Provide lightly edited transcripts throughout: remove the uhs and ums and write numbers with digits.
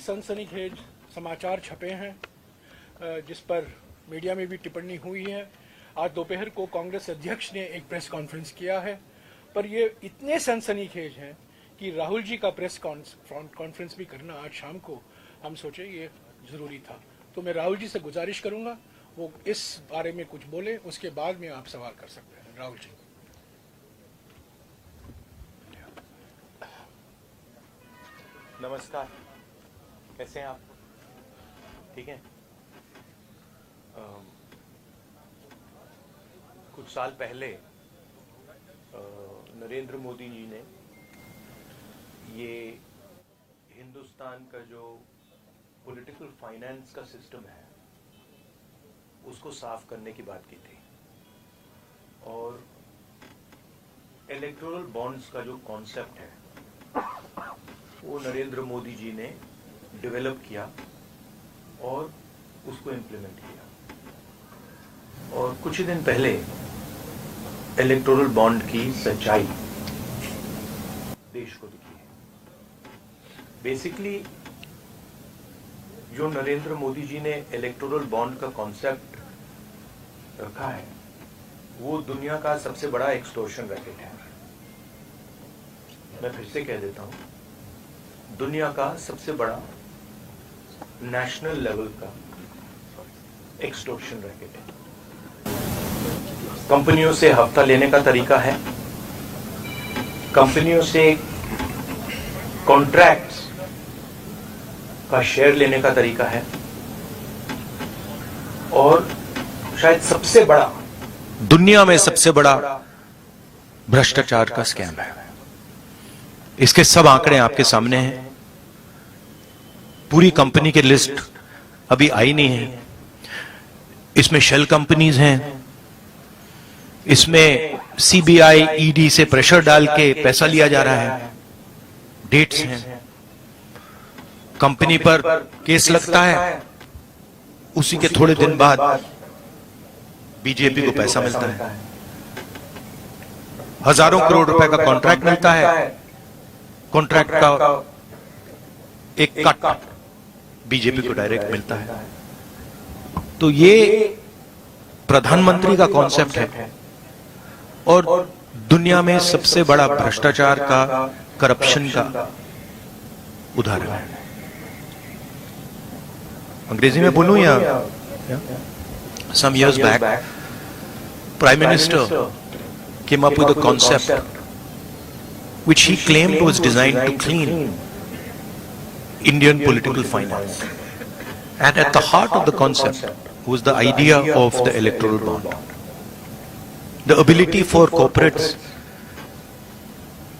सनसनीखेज समाचार छपे हैं जिस पर मीडिया में भी टिप्पणी हुई है। आज दोपहर को कांग्रेस अध्यक्ष ने एक प्रेस कॉन्फ्रेंस किया है, पर ये इतने सनसनीखेज हैं कि राहुल जी का प्रेस कॉन्फ्रेंस भी करना आज शाम को हम सोचे ये जरूरी था। तो मैं राहुल जी से गुजारिश करूंगा वो इस बारे में कुछ बोले, उसके बाद में आप सवाल कर सकते हैं। राहुल जी। नमस्कार, कैसे हैं आप? ठीक है। कुछ साल पहले नरेंद्र मोदी जी ने ये हिंदुस्तान का जो पॉलिटिकल फाइनेंस का सिस्टम है उसको साफ करने की बात की थी, और इलेक्टोरल बॉन्ड्स का जो कॉन्सेप्ट है वो नरेंद्र मोदी जी ने डेवलप किया और उसको इम्प्लीमेंट किया। और कुछ ही दिन पहले इलेक्टोरल बॉन्ड की सच्चाई देश को दिखी है। बेसिकली जो नरेंद्र मोदी जी ने इलेक्टोरल बॉन्ड का कॉन्सेप्ट रखा है वो दुनिया का सबसे बड़ा एक्सटॉर्शन रैकेट है। मैं फिर से कह देता हूं, दुनिया का सबसे बड़ा नेशनल लेवल का एक्सटॉर्शन रैकेट है। कंपनियों से हफ्ता लेने का तरीका है, कंपनियों से कॉन्ट्रैक्ट्स का शेयर लेने का तरीका है, और शायद सबसे बड़ा, दुनिया में सबसे बड़ा भ्रष्टाचार का स्कैम है। इसके सब आंकड़े आपके सामने हैं। पूरी कंपनी की लिस्ट अभी आई नहीं है। इसमें शेल कंपनीज हैं, इसमें सीबीआई ईडी से प्रेशर डाल के पैसा लिया जा रहा है, डेट्स हैं, कंपनी पर केस लगता है, उसी के थोड़े दिन बाद बीजेपी को पैसा मिलता है, हजारों करोड़ रुपए का कॉन्ट्रैक्ट मिलता है, कॉन्ट्रैक्ट का एक कट बीजेपी को डायरेक्ट मिलता है। तो ये प्रधानमंत्री का कॉन्सेप्ट है और दुनिया में सबसे बड़ा भ्रष्टाचार का, करप्शन का उदाहरण है। अंग्रेजी में बोलूं या some years back, Prime Minister came up with a concept which he claimed was designed to clean Indian political finance. And at the heart of the concept was the idea of the electoral bond. The ability for corporates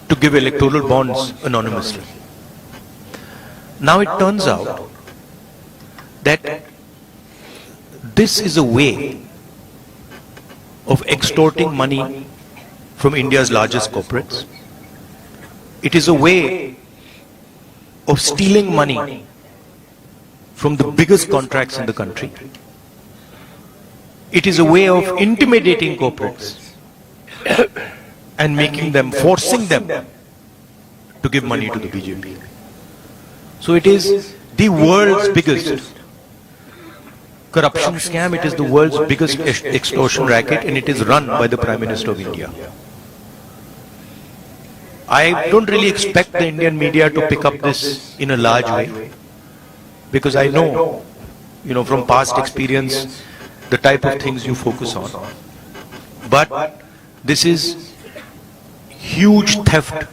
to give electoral bonds anonymously. Now it turns out that this is a way of extorting money from India's largest corporates. It is a way of stealing money from the biggest contracts in the country. It is a way of intimidating corporates and making them, forcing them to give money to the BJP. So it is the world's biggest corruption scam, it is the world's biggest extortion racket, and it is run by the Prime Minister of India. I don't really expect the Indian media to pick up this in a large way, because I know, from past experience, the type of things you focus on. But this is huge theft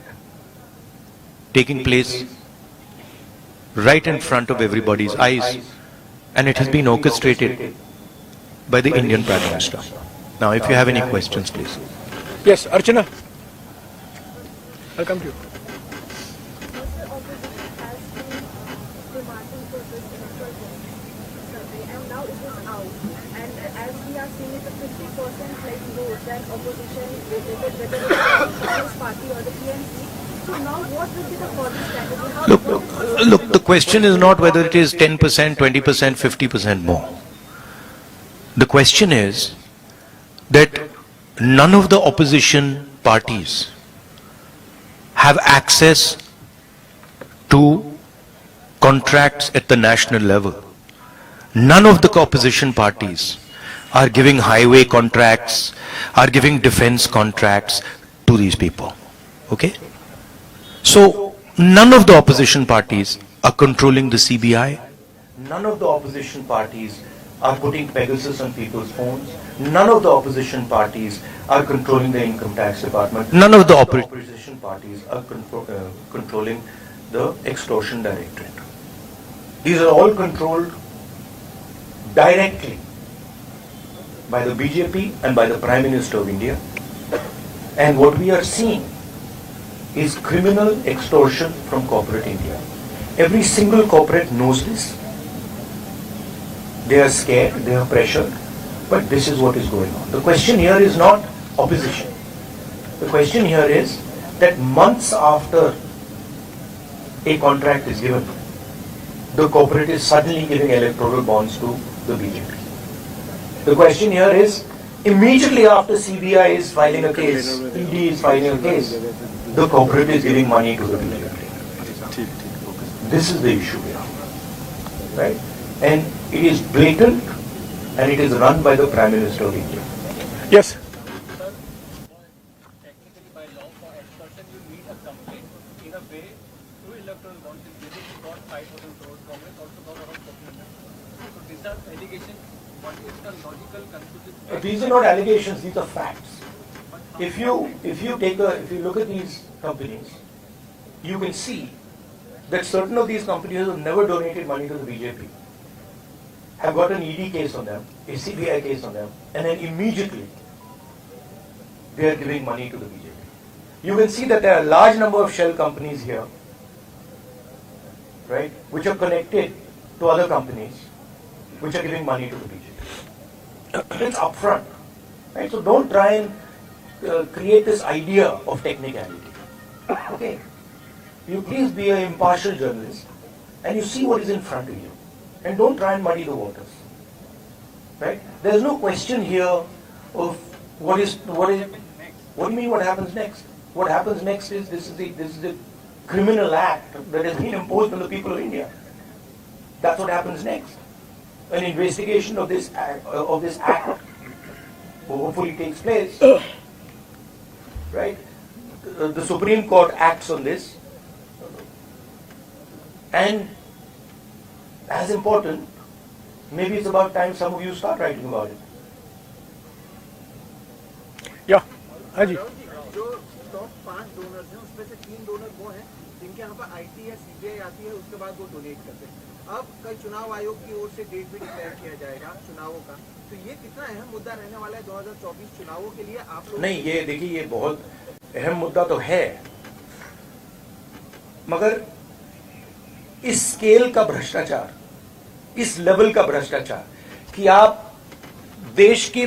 taking place right in front of everybody's eyes, and it has been orchestrated by the Indian Prime Minister. Now, if you have any questions, please. Yes, Archana. I'll come to you. And now it is out. And as we are seeing it, a 50% like vote that opposition voted whether it is the Congress party or the TMC. So now what will be the further strategy? Look, the question is not whether it is 10%, 20%, 50% more. The question is that none of the opposition parties have access to contracts at the national level. None of the opposition parties are giving highway contracts, are giving defense contracts to these people. Okay? So, none of the opposition parties are controlling the CBI. None of the opposition parties are putting Pegasus on people's phones. None of the opposition parties are controlling the income tax department. None of the opposition parties are controlling the extortion directorate. These are all controlled directly by the BJP and by the Prime Minister of India. And what we are seeing is criminal extortion from corporate India. Every single corporate knows this. They are scared, they are pressured, but this is what is going on. The question here is not opposition. The question here is that months after a contract is given, the corporate is suddenly giving electoral bonds to the BJP. The question here is, immediately after CBI is filing a case, ED is filing a case, the corporate is giving money to the BJP. This is the issue here. Right? And it is blatant and it is run by the Prime Minister of India. Yes. Technically, by law for extortion, you need a complaint. In a way, through electoral bonds, in BJP got 5,000 crores, Congress also got around 1,400. So these are allegations. What is the logical conclusion? These are not allegations, these are facts. If you look at these companies, you can see that certain of these companies have never donated money to the BJP, have got an ED case on them, a CBI case on them, and then immediately they are giving money to the BJP. You can see that there are a large number of shell companies here, right, which are connected to other companies, which are giving money to the BJP. It's upfront, right? So don't try and create this idea of technicality. Okay, you please be an impartial journalist, and you see what is in front of you, and don't try and muddy the waters. Right? There is no question here of what do you mean what happens next? What happens next is this is the criminal act that has been imposed on the people of India. That's what happens next. An investigation of this act hopefully takes place. Right? The Supreme Court acts on this, and as important, maybe it's about time some of you start writing about it. Yeah. हाँ जी. जो top 5 donors हैं उसमें से 3 donor वो हैं जिनके यहाँ पर आईटी या सीबीआई आती है, उसके बाद वो डोनेट करते हैं. अब कल चुनाव आयोग की ओर से डेट भी डिक्लेयर किया जाएगा चुनावों का, तो ये कितना अहम मुद्दा रहने वाला है 2024 चुनावों के लिए आप लोग? नहीं, ये देखिए, ये बहुत अहम मुद्दा तो है, मगर इस स्केल का भ्रष्टाचार, इस लेवल का भ्रष्टाचार कि आप देश की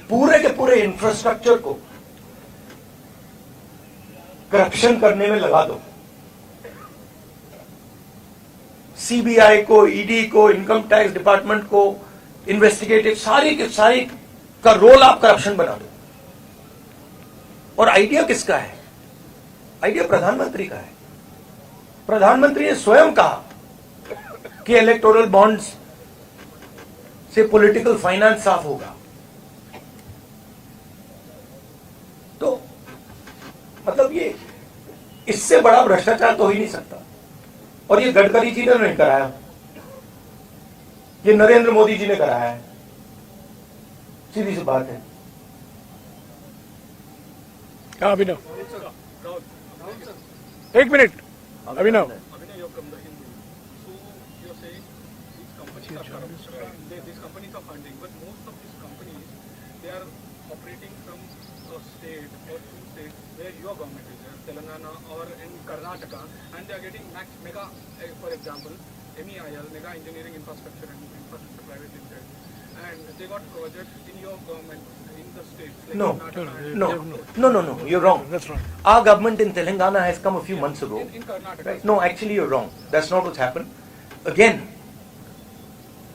पूरे के पूरे इंफ्रास्ट्रक्चर को करप्शन करने में लगा दो, सीबीआई को, ईडी को, इनकम टैक्स डिपार्टमेंट को, इन्वेस्टिगेटिव सारी के सारी का रोल आप करप्शन बना दो. और आइडिया किसका है? आइडिया प्रधानमंत्री का है. प्रधानमंत्री ने स्वयं कहा कि इलेक्टोरल बॉन्ड्स से पॉलिटिकल फाइनेंस साफ होगा. तो मतलब ये इससे बड़ा भ्रष्टाचार तो हो ही नहीं सकता. और ये गडकरी जी ने नहीं कराया, ये नरेंद्र मोदी जी ने कराया है. सीधी सी बात है. हाँ अभिनव, एक minute. Abhinav, you're from the Hindu. So you're saying these companies are corrupt. These companies are funding, but most of these companies, they are operating from a state or 2 states where your government is there, Telangana or in Karnataka, and they are getting mega, for example, MEIL, Mega Engineering Infrastructure and Infrastructure Private Limited, and they got projects in your government in the states. Like No, Karnataka no, you're wrong. that's wrong. Our government in Telangana has come a few months ago. In Karnataka. Right? No, actually you're wrong. That's not what's happened. Again,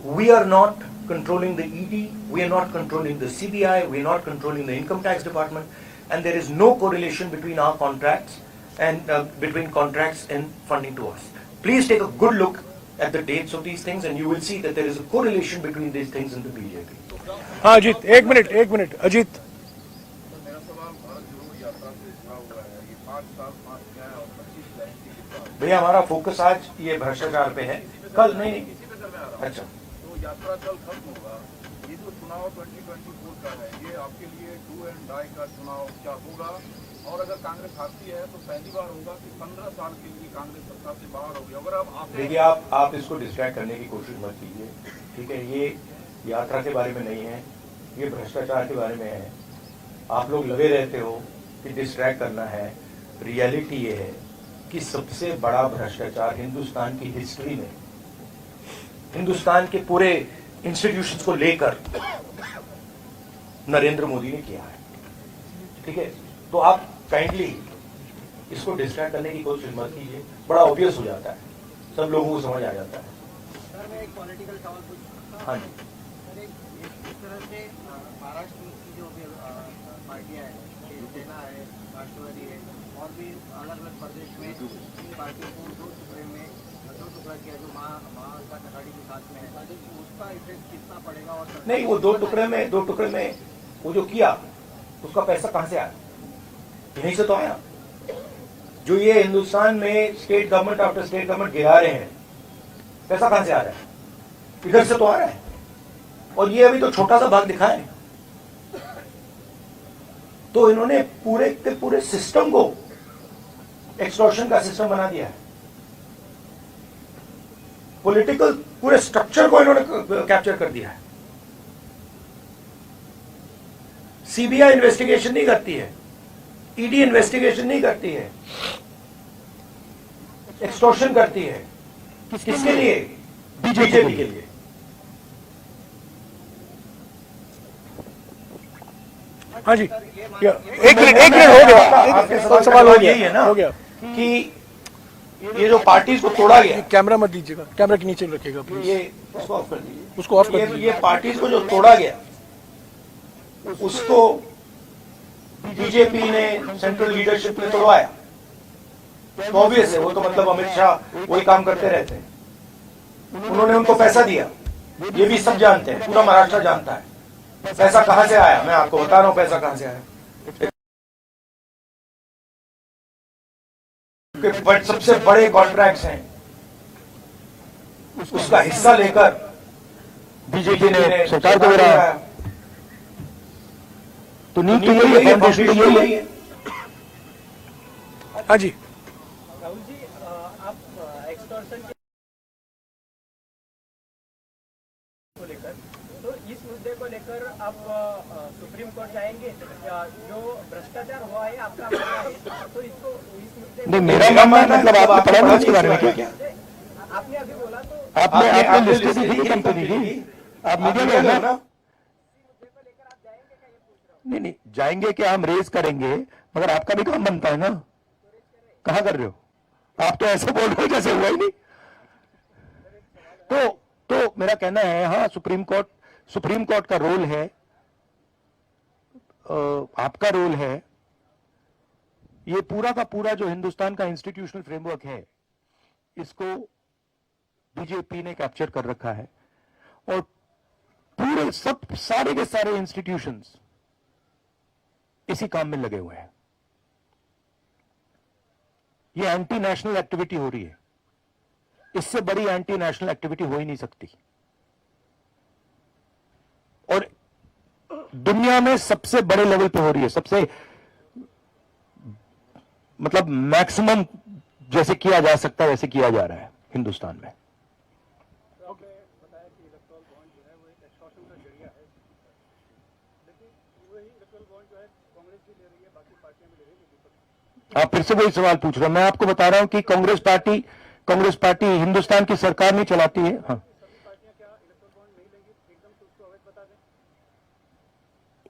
we are not controlling the ED, we are not controlling the CBI, we are not controlling the income tax department, and there is no correlation between our contracts and between contracts and funding to us. Please take a good look at the dates of these things and you will see that there is a correlation between these things and the BJP. हाँ अजीत, एक minute Ajit. मेरा सवाल भारत जोड़ो यात्रा से जुड़ा हुआ है। ये 5 साल 5 न्याय और 25 गारंटी के बाद भैया हमारा फोकस आज ये भ्रष्टाचार पे है, कल नहीं। इसी पे कर रहा है। अच्छा, तो यात्रा कल खत्म होगा। ये जो चुनाव 2024 का है, ये आपके लिए डू एंड डाई का चुनाव क्या होगा? और अगर कांग्रेस हारती है तो पहली बार होगा कि 15 साल के लिए कांग्रेस सत्ता से बाहर होगी। अगर आप देखिए आप इसको डिस्ट्रैक्ट करने की कोशिश मत कीजिए, ठीक है? ये यात्रा के बारे में नहीं है, ये भ्रष्टाचार के बारे में है। आप लोग लगे रहते हो कि डिस्ट्रैक्ट करना है। रियलिटी ये है कि सबसे बड़ा भ्रष्टाचार हिंदुस्तान की हिस्ट्री में, हिंदुस्तान के पूरे इंस्टीट्यूशंस को लेकर नरेंद्र मोदी ने किया है, ठीक है? तो आप काइंडली इसको डिस्ट्रैक्ट करने की कोशिश मत कीजिए, बड़ा ऑब्वियस हो जाता है, सब लोगों को समझ आ जाता है। सर मैं एक पॉलिटिकल सवाल पूछूंगा। हाँ जी, सर इस तरह से महाराष्ट्र की जो भी पार्टियां हैं, शिवसेना है, राष्ट्रवादी है, और भी अलग अलग प्रदेश में इन पार्टियों को दो टुकड़ा किया जो महाविकास आघाड़ी के साथ में है, उसका इफेक्ट कितना पड़ेगा? और नहीं, वो दो टुकड़े में वो जो किया उसका पैसा कहां से आया? यहीं से तो आया। जो ये हिंदुस्तान में state government after state government गिरा रहे हैं, पैसा कहां से आ रहा है? इधर से तो आ रहा है। और ये अभी तो छोटा सा भाग दिखा है। तो इन्होंने पूरे के पूरे सिस्टम को एक्सटॉर्शन का सिस्टम बना दिया है। पॉलिटिकल पूरे स्ट्रक्चर को इन्होंने कैप्चर कर दिया है। सीबीआई इन्वेस्टिगेशन नहीं करती है, ईडी इन्वेस्टिगेशन नहीं करती है, एक्सटॉर्शन करती है। किसके लिए? बीजेपी के लिए। हाँ जी, एक मिनट हो गया। आपके सवाल सवाल हो यही है ना हो गया। कि ये जो पार्टीज को तोड़ा गया, कैमरा मत दीजिएगा, कैमरा के नीचे रखिएगा प्लीज। ये उसको ऑफ कर दीजिए, उसको ऑफ कर दीजिए। ये पार्टीज को जो तोड़ा गया उसको बीजेपी ने, सेंट्रल लीडरशिप ने तोड़वाया। तो ऑब्वियस है, वो तो मतलब अमित शाह वही काम करते रहते हैं। उन्होंने उनको पैसा दिया, ये भी सब जानते हैं, पूरा महाराष्ट्र जानता है। पैसा कहां से आया मैं आपको बता रहा हूं, पैसा कहां से आया। बट सबसे बड़े कॉन्ट्रैक्ट्स हैं, उसका हिस्सा लेकर बीजेपी ने सरकार को गिराया। तो नीति यही है, फाउंडेशन यही है। हाँ जी, राहुल जी आप एक्सटॉर्शन को लेकर, तो इस मुद्दे को लेकर आप सुप्रीम कोर्ट जाएंगे? जो भ्रष्टाचार हुआ है आपका मानना है, तो इसको इस मुद्दे नहीं, मेरा मानना मतलब आपने पढ़ा नहीं इसके बारे में क्या? आपने अभी बोला तो आपने लिस्ट दी कंपनी की, आप मीडिया में है ना? नहीं, जाएंगे क्या, हम रेज करेंगे, मगर आपका भी काम बनता है ना। कहां कर रहे हो आप? तो ऐसे बोल रहे हो जैसे हुआ ही नहीं। तो मेरा कहना है, हाँ सुप्रीम कोर्ट का रोल है, आपका रोल है। ये पूरा का पूरा जो हिंदुस्तान का इंस्टीट्यूशनल फ्रेमवर्क है, इसको बीजेपी ने कैप्चर कर रखा है। और पूरे सारे के सारे इंस्टीट्यूशंस इसी काम में लगे हुए हैं। ये एंटी नेशनल एक्टिविटी हो रही है, इससे बड़ी एंटी नेशनल एक्टिविटी हो ही नहीं सकती। और दुनिया में सबसे बड़े लेवल पे हो रही है, सबसे मतलब मैक्सिमम जैसे किया जा सकता है वैसे किया जा रहा है हिंदुस्तान में। आप फिर से वही सवाल पूछ रहे हो। मैं आपको बता रहा हूं कि कांग्रेस पार्टी हिंदुस्तान की सरकार नहीं चलाती है। हाँ,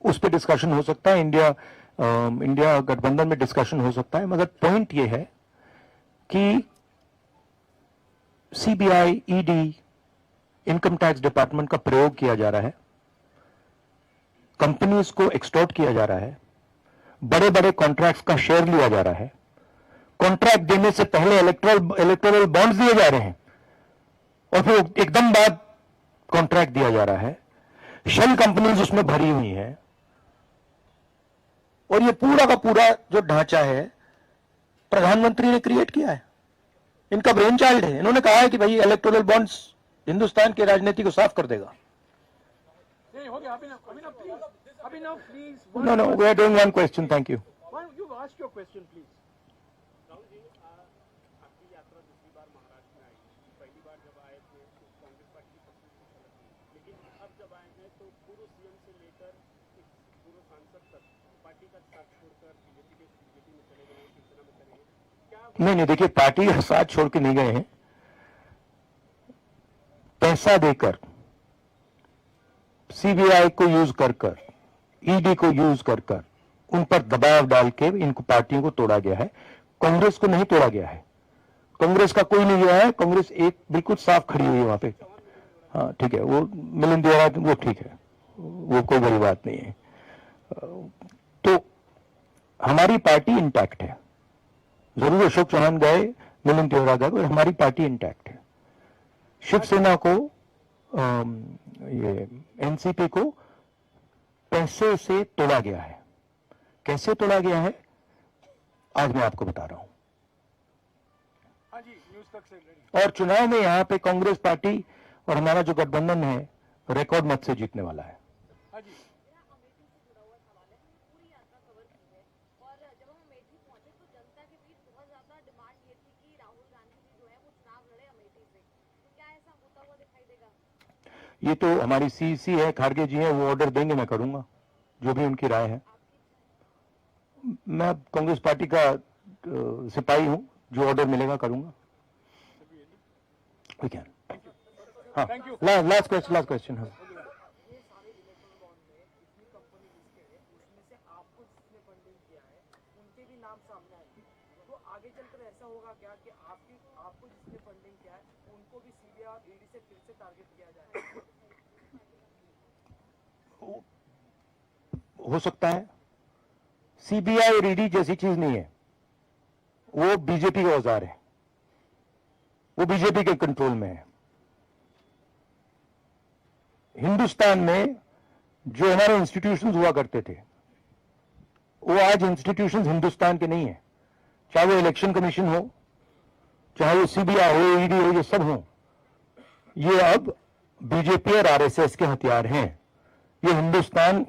उस पर डिस्कशन हो सकता है, इंडिया गठबंधन में डिस्कशन हो सकता है, मगर पॉइंट यह है कि CBI, ED, income tax department का प्रयोग किया जा रहा है, कंपनीज को एक्सटॉर्ट किया जा रहा है, बड़े बड़े कॉन्ट्रैक्ट्स का शेयर लिया जा रहा है, कॉन्ट्रैक्ट देने से पहले इलेक्टोरल बॉन्ड्स दिए जा रहे हैं और फिर एकदम बाद कॉन्ट्रैक्ट दिया जा रहा है। शेल कंपनीज उसमें भरी हुई हैं और ये पूरा का पूरा जो ढांचा है प्रधानमंत्री ने क्रिएट किया है, इनका ब्रेन चाइल्ड है। इन्होंने कहा है कि भाई इलेक्टोरल बॉन्ड्स हिंदुस्तान की राजनीति को साफ कर देगा। नहीं हो गया Abhinav please no no, we are doing one question, thank you. You ask your question please. Rahul ji, आपकी यात्रा दूसरी बार महाराष्ट्र में आई। पहली बार जब आए थे तो कांग्रेस पार्टी की सबसे अलग थी, लेकिन अब जब आए हैं तो पूर्व सीएम से लेकर पूर्व सांसद तक पार्टी का साथ छोड़कर बीजेपी में चले गए, शिवसेना में चले गए। क्या नहीं, देखिए, पार्टी का साथ छोड़ के नहीं गए हैं। पैसा देकर, सीबीआई को यूज कर ईडी को यूज कर उन पर दबाव डाल के इनको पार्टियों को तोड़ा गया है। कांग्रेस को नहीं तोड़ा गया है। कांग्रेस का कोई नहीं गया है। कांग्रेस एक बिल्कुल साफ खड़ी हुई है वहां पे। हाँ ठीक है, वो मिलिंद देवरा वो ठीक है, वो कोई बड़ी बात नहीं है। तो हमारी पार्टी इंटैक्ट है। जरूर अशोक चौहान गए, मिलिंद देवरा गए, और हमारी पार्टी इंटैक्ट है। शिवसेना को ये एनसीपी को पैसे से तोड़ा गया है। कैसे तोड़ा गया है आज मैं आपको बता रहा हूं। हाँ जी, न्यूज तक से रेडी। और चुनाव में यहां पे कांग्रेस पार्टी और हमारा जो गठबंधन है रिकॉर्ड मत से जीतने वाला है। हाँ जी, अमेठी से जुड़ा हुआ सवाल है। पूरी यात्रा कवर की है और जब हम अमेठी पहुंचे तो जनता के बीच बहुत ज्यादा डिमांड ये थी कि राहुल गांधी जी जो है वो चुनाव लड़े अमेठी से। तो क्या ऐसा होता हुआ दिखाई देगा? ये तो हमारी सीईसी है, खारगे जी हैं, वो ऑर्डर देंगे, मैं करूंगा जो भी उनकी राय है। मैं कांग्रेस पार्टी का सिपाही हूं, जो ऑर्डर मिलेगा करूंगा। We can. हाँ, Thank you. Last question. हाँ, ये सारे इलेक्ट्रल बॉन्ड में इतनी कंपनी लिस्टेड है, उसमें से आपको जिसने फंडिंग किया है उनके भी नाम सामने आएंगे। तो आगे चलकर ऐसा होगा क्या कि आपको जिसने फंडिंग किया है उनको भी सीबीआई और ईडी से फिर से टारगेट किया जाएगा? हो सकता है। सीबीआई और ईडी जैसी चीज नहीं है, वो बीजेपी का औजार है, वो बीजेपी के कंट्रोल में है। हिंदुस्तान में जो हमारे इंस्टीट्यूशंस हुआ करते थे, वो आज इंस्टीट्यूशंस हिंदुस्तान के नहीं है। चाहे वो इलेक्शन कमीशन हो, चाहे वो सीबीआई हो, ईडी हो, ये सब हो, ये अब बीजेपी और आरएसएस के हथियार हैं। ये हिंदुस्तान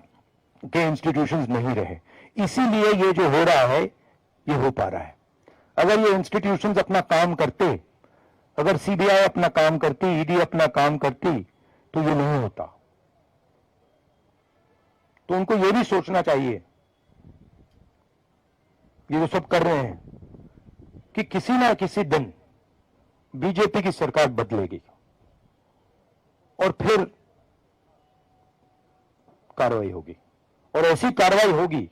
के इंस्टीट्यूशंस नहीं रहे। इसीलिए ये जो हो रहा है ये हो पा रहा है। अगर ये इंस्टीट्यूशंस अपना काम करते, अगर सीबीआई अपना काम करती, ईडी अपना काम करती, तो ये नहीं होता। तो उनको ये भी सोचना चाहिए, ये जो सब कर रहे हैं, कि किसी ना किसी दिन बीजेपी की सरकार बदलेगी और फिर कार्रवाई होगी, और ऐसी कार्रवाई होगी